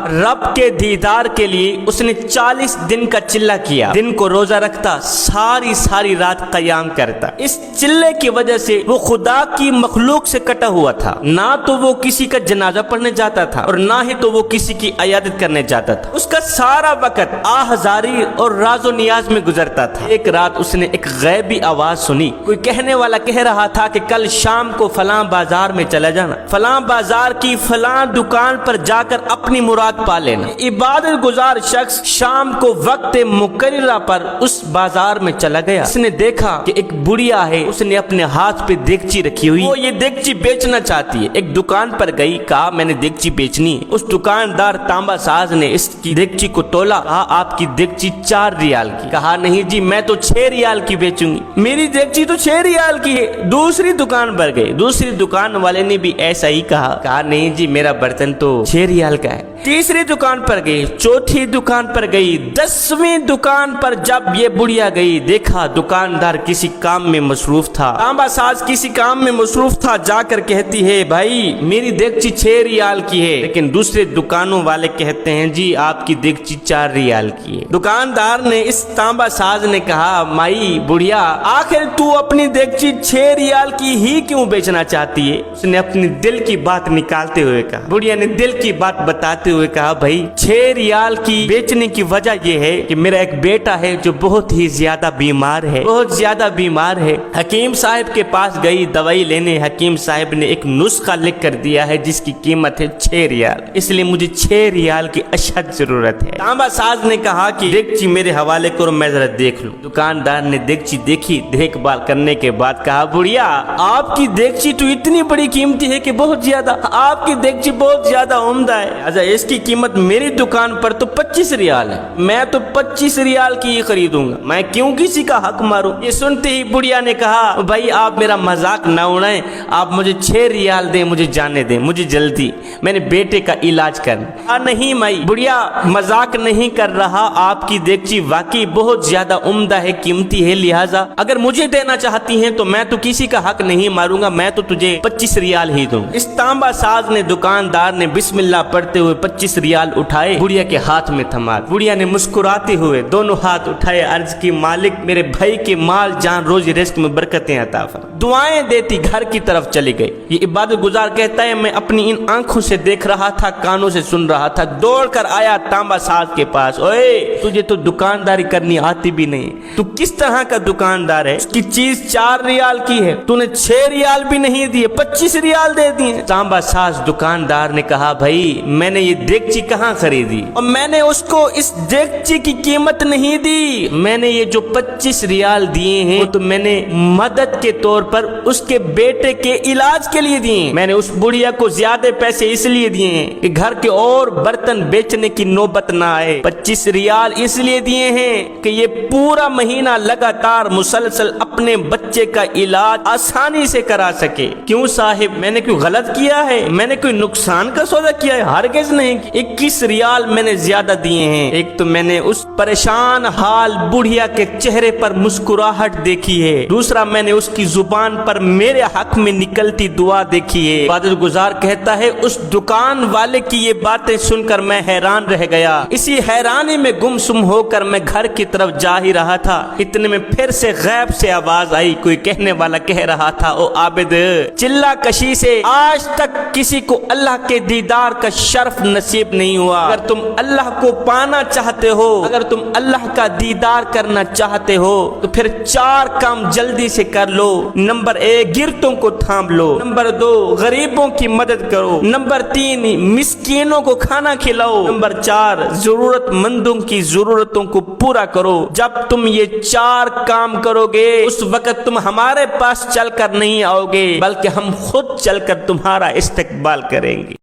रब के दीदार के लिए उसने 40 दिन का चिल्ला किया। दिन को रोजा रखता, सारी रात कयाम करता। इस चिल्ले की वजह से वो खुदा की मखलूक से कटा हुआ था। ना तो वो किसी का जनाजा पढ़ने जाता था और ना ही तो वो किसी की इयादत करने जाता था। उसका सारा वक्त आहजारी और राजो नियाज में गुजरता था। एक रात उसने एक गैबी आवाज सुनी। कोई कहने वाला कह रहा था कि कल शाम को फलां बाजार में चला जाना, फलां बाजार की फलां दुकान पर जाकर अपनी मुराद पा लेना। इबादत गुजार शख्स शाम को वक्त मुकर्ररा पर उस बाजार में चला गया। उसने देखा कि एक बुढ़िया है, उसने अपने हाथ पे देगची रखी हुई, वो ये देगची बेचना चाहती है। एक दुकान पर गई, कहा मैंने देगची बेचनी है। उस दुकानदार तांबा साज ने इसकी देगची को तोला, कहा आपकी देगची 4 रियाल की। कहा नहीं जी, मैं तो 6 रियाल की बेचूंगी, मेरी देगची तो 6 रियाल की है। दूसरी दुकान पर गए, दूसरी दुकान वाले ने भी ऐसा ही कहा नहीं जी, मेरा बर्तन तो 6 रियाल का है। तीसरी दुकान पर गई, चौथी दुकान पर गई, 10वीं दुकान पर जब ये बुढ़िया गई, देखा दुकानदार किसी काम में मसरूफ था, तांबा साज किसी काम में मसरूफ था। जाकर कहती है भाई मेरी देगची 6 रियाल की है, लेकिन दूसरे दुकानों वाले कहते हैं जी आपकी देगची 4 रियाल की है। दुकानदार ने, इस तांबा साज ने कहा माई बुढ़िया, आखिर तू अपनी देगची 6 रियाल की ही क्यों बेचना चाहती है? उसने अपनी दिल की बात निकालते हुए कहा, बुढ़िया ने दिल की बात बताते हुए कहा भाई 6 रियाल की बेचने की वजह यह है कि मेरा एक बेटा है जो बहुत ही ज्यादा बीमार है, बहुत ज्यादा बीमार है। हकीम साहब के पास गई दवाई लेने, हकीम साहब ने एक नुस्खा लिख कर दिया है जिसकी कीमत है 6 रियाल, इसलिए मुझे 6 रियाल की अशद जरूरत है। तांबा साज ने कहा कि देगची मेरे हवाले करो, मैं जरा देख लूं। दुकानदार ने देगची देखी, देखभाल करने के बाद कहा बुढ़िया आपकी देगची तो इतनी बड़ी कीमती है कि बहुत ज्यादा, आपकी देगची बहुत ज्यादा उम्दा है, अच्छा इसकी कीमत मेरी दुकान पर तो 25 रियाल है, मैं तो 25 रियाल की ही खरीदूंगा, मैं क्यों किसी का हक मारूं। ये सुनते ही बुढ़िया ने कहा भाई आप मेरा मजाक ना उड़ाएं, आप मुझे 6 रियाल दें, मुझे जाने दें, मुझे जल्दी, मैंने बेटे का इलाज करना। नहीं माई, बुढ़िया मजाक नहीं कर रहा, आपकी देगची वाकई बहुत ज्यादा उम्दा है, कीमती है, लिहाजा अगर मुझे देना चाहती हैं तो मैं तो किसी का हक नहीं मारूंगा, मैं तो तुझे 25 रियाल ही दूं। इस तांबा साज ने, दुकानदार ने बिस्मिल्लाह पढ़ते हुए 25 रियाल उठाए, बुढ़िया के हाथ में थमा। बुढ़िया ने मुस्कुराते हुए दोनों हाथ उठाए, अर्ज की मालिक मेरे भाई के माल जान रोजी रिस्क में बरकतें अता फरमा। दुआएं देती घर की तरफ चली गई। ये इबादत गुजार कहता है मैं अपनी इन आंखों से देख रहा था, कानों से सुन रहा था, दौड़ कर आया तांबा साज के पास। ओए तुझे तो दुकानदारी करनी आती भी नहीं, तू किस तरह का दुकानदार है? उसकी चीज 4 रियाल की है, तूने 6 रियाल भी नहीं दिए, 25 रियाल दे दिए। तांबा साज दुकानदार ने कहा भाई मैंने ये देगची कहाँ खरीदी और मैंने उसको इस देगची की कीमत नहीं दी, मैंने ये जो 25 रियाल दिए हैं वो तो मैंने मदद के तौर पर उसके बेटे के इलाज के लिए दिए। मैंने उस बुढ़िया को ज्यादा पैसे इसलिए दिए हैं कि घर के और बर्तन बेचने की नौबत ना आए। 25 रियाल इसलिए दिए हैं कि ये पूरा महीना लगातार मुसलसल अपने बच्चे का इलाज आसानी से करा सके। क्यों साहिब, मैंने कोई गलत किया है? मैंने कोई नुकसान का सौदा किया है? हरगिज़ नहीं। 21 रियाल मैंने ज्यादा दिए हैं। एक तो मैंने उस परेशान हाल बुढ़िया के चेहरे पर मुस्कुराहट देखी है, दूसरा मैंने उसकी जुबान पर मेरे हक में निकलती दुआ देखी है। इबादत गुजार कहता है उस दुकान वाले की ये बातें सुनकर मैं हैरान रह गया। इसी हैरानी में गुमसुम होकर मैं घर की तरफ जा ही रहा था, इतने में फिर से गैब से आवाज आई। कोई कहने वाला कह रहा था ओ आबिद, चिल्ला कशी से आज तक किसी को अल्लाह के दीदार का शर्फ नसीब नहीं हुआ। अगर तुम अल्लाह को पाना चाहते हो, अगर तुम अल्लाह का दीदार करना चाहते हो तो फिर 4 काम जल्दी से कर लो। नंबर 1 गिरतों को थाम लो, नंबर 2 गरीबों की मदद करो, नंबर 3 मिस्कीनों को खाना खिलाओ, नंबर 4 जरूरतमंदों की जरूरतों को पूरा करो। जब तुम ये 4 काम करोगे उस वक्त तुम हमारे पास चलकर नहीं आओगे, बल्कि हम खुद चलकर तुम्हारा इस्तकबाल करेंगे।